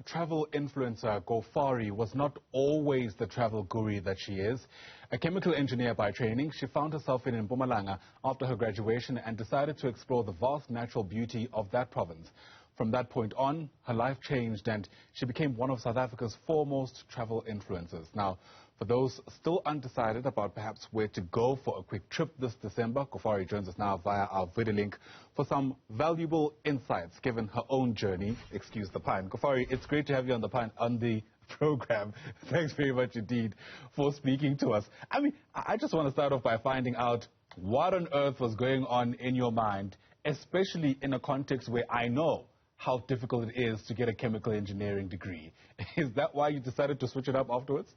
travel influencer Gophari was not always the travel guru that she is. A chemical engineer by training, she found herself in Mpumalanga after her graduation and decided to explore the vast natural beauty of that province. From that point on, her life changed and she became one of South Africa's foremost travel influencers. Now, for those still undecided about perhaps where to go for a quick trip this December, Gophari joins us now via our video link for some valuable insights given her own journey. Excuse the pun. Gophari, it's great to have you on the program. Thanks very much indeed for speaking to us. I mean, I just want to start off by finding out what on earth was going on in your mind, especially in a context where I know how difficult it is to get a chemical engineering degree. Is that why you decided to switch it up afterwards?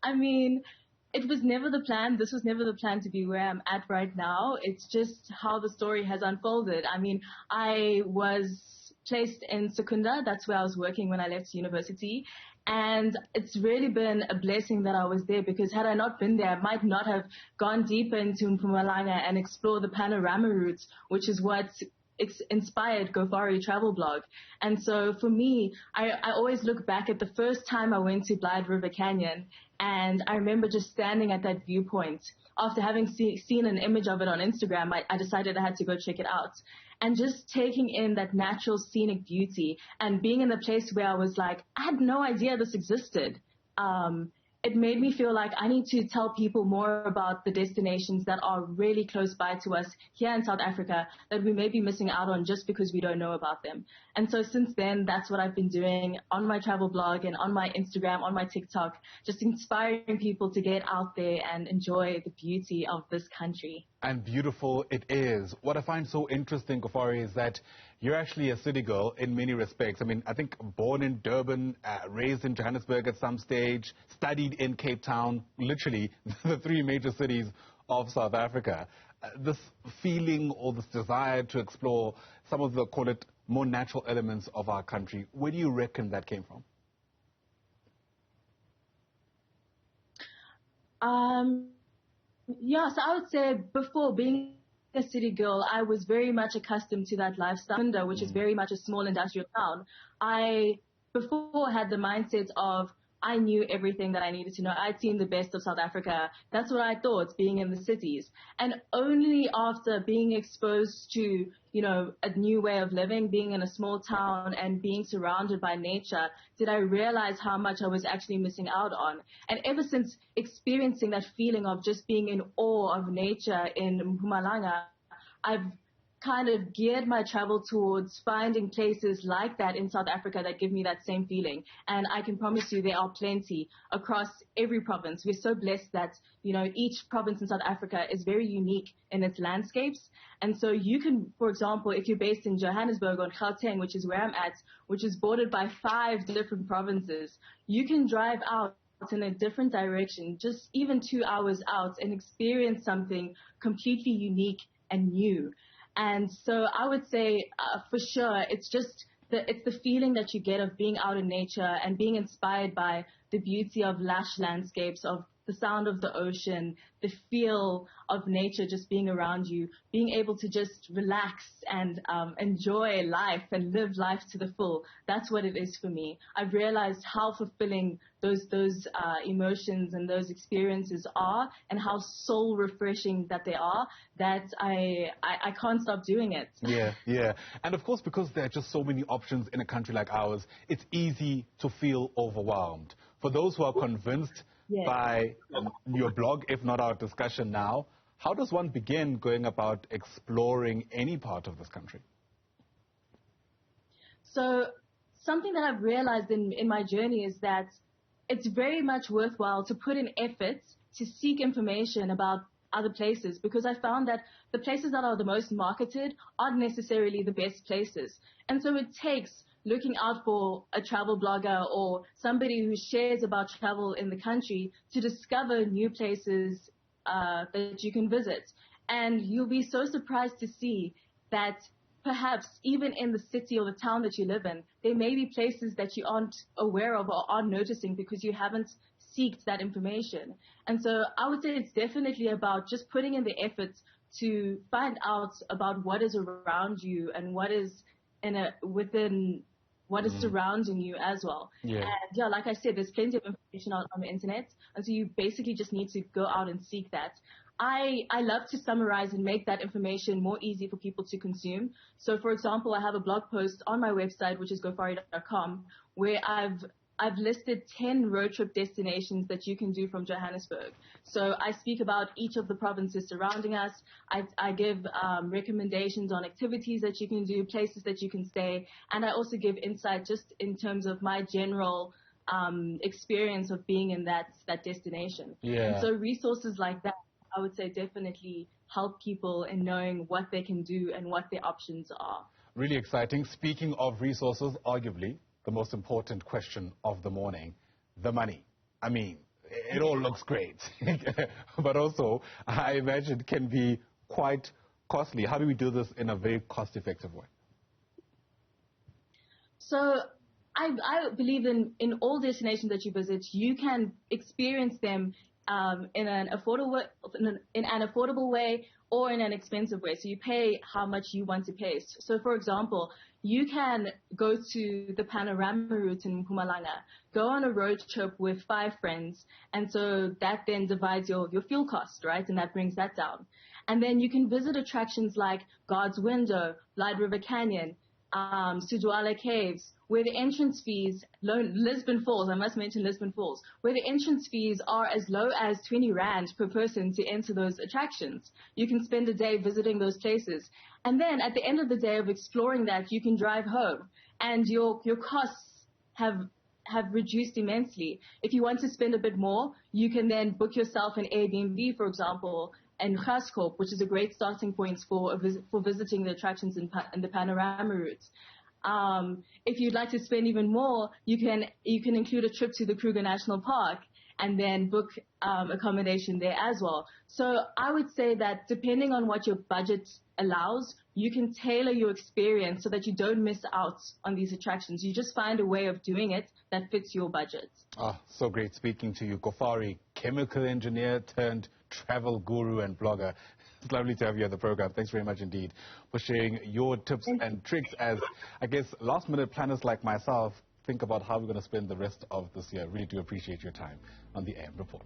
I mean, it was never the plan. This was never the plan to be where I'm at right now. It's just how the story has unfolded. I mean, I was placed in Secunda. That's where I was working when I left university. And it's really been a blessing that I was there, because had I not been there, I might not have gone deeper into Mpumalanga and explored the panorama routes, which is what inspired Gophari travel blog. And so for me, I always look back at the first time I went to Blythe River Canyon, and I remember just standing at that viewpoint. After having seen an image of it on Instagram, I decided I had to go check it out. And just taking in that natural scenic beauty and being in a place where I was like, I had no idea this existed. It made me feel like I need to tell people more about the destinations that are really close by to us here in South Africa that we may be missing out on just because we don't know about them. And so since then, that's what I've been doing on my travel blog and on my Instagram, on my TikTok, just inspiring people to get out there and enjoy the beauty of this country. And beautiful it is. What I find so interesting, Gophari, is that you're actually a city girl in many respects. I mean, I think born in Durban, raised in Johannesburg at some stage, studied in Cape Town, literally the three major cities of South Africa. This feeling or this desire to explore some of the, call it, more natural elements of our country, where do you reckon that came from? Yeah, so I would say before being a city girl, I was very much accustomed to that lifestyle, which is very much a small industrial town. I before had the mindset of I knew everything that I needed to know. I'd seen the best of South Africa. That's what I thought, being in the cities. And only after being exposed to, a new way of living, being in a small town and being surrounded by nature, did I realize how much I was actually missing out on. And ever since experiencing that feeling of just being in awe of nature in Mpumalanga, I've kind of geared my travel towards finding places like that in South Africa that give me that same feeling. And I can promise you there are plenty across every province. We're so blessed that, each province in South Africa is very unique in its landscapes. And so you can, for example, if you're based in Johannesburg or Gauteng, which is where I'm at, which is bordered by 5 different provinces, you can drive out in a different direction, just even 2 hours out, and experience something completely unique and new. And so I would say, for sure, it's the feeling that you get of being out in nature and being inspired by the beauty of lush landscapes, of the sound of the ocean, the feel of nature just being around you, being able to just relax and enjoy life and live life to the full. That's what it is for me. I've realized how fulfilling those emotions and those experiences are, and how soul refreshing that they are, that I can't stop doing it. Yeah. And of course, because there are just so many options in a country like ours, it's easy to feel overwhelmed. For those who are convinced by your blog, if not our discussion now, how does one begin going about exploring any part of this country? So something that I've realized in my journey is that it's very much worthwhile to put in effort to seek information about other places, because I found that the places that are the most marketed aren't necessarily the best places. And so it takes looking out for a travel blogger or somebody who shares about travel in the country to discover new places that you can visit. And you'll be so surprised to see that perhaps even in the city or the town that you live in, there may be places that you aren't aware of or aren't noticing because you haven't sought that information. And so I would say it's definitely about just putting in the effort to find out about what is around you and what is within what is surrounding you as well. Yeah. And yeah, like I said, there's plenty of information on the internet, and so you basically just need to go out and seek that. I love to summarize and make that information more easy for people to consume. So for example, I have a blog post on my website, which is Gophari.com, where I've listed 10 road trip destinations that you can do from Johannesburg. So I speak about each of the provinces surrounding us. I give recommendations on activities that you can do, places that you can stay, and I also give insight just in terms of my general experience of being in that destination. Yeah. And so resources like that, I would say, definitely help people in knowing what they can do and what their options are. Really exciting. Speaking of resources, arguably the most important question of the morning, the money. I mean, it all looks great, but also I imagine can be quite costly. How do we do this in a very cost-effective way? So I believe in all destinations that you visit, you can experience them in an affordable way or in an expensive way. So you pay how much you want to pay. So for example, you can go to the panorama route in Mpumalanga, go on a road trip with 5 friends, and so that then divides your fuel cost, right? And that brings that down. And then you can visit attractions like God's Window, Light River Canyon, Suduala Caves, where the entrance fees, Lisbon Falls, I must mention Lisbon Falls, where the entrance fees are as low as 20 Rand per person to enter those attractions. You can spend a day visiting those places. And then at the end of the day of exploring that, you can drive home and your costs have reduced immensely. If you want to spend a bit more, you can then book yourself an Airbnb, for example, and Gaskop, which is a great starting point for visiting the attractions in the panorama routes. If you'd like to spend even more, you can include a trip to the Kruger National Park and then book accommodation there as well. So I would say that depending on what your budget allows, you can tailor your experience so that you don't miss out on these attractions. You just find a way of doing it that fits your budget. Ah, so great speaking to you, Gophari, chemical engineer turned travel guru and blogger. It's lovely to have you on the program. Thanks very much indeed for sharing your tips and tricks as, I guess, last-minute planners like myself think about how we're going to spend the rest of this year. Really do appreciate your time on the AM Report.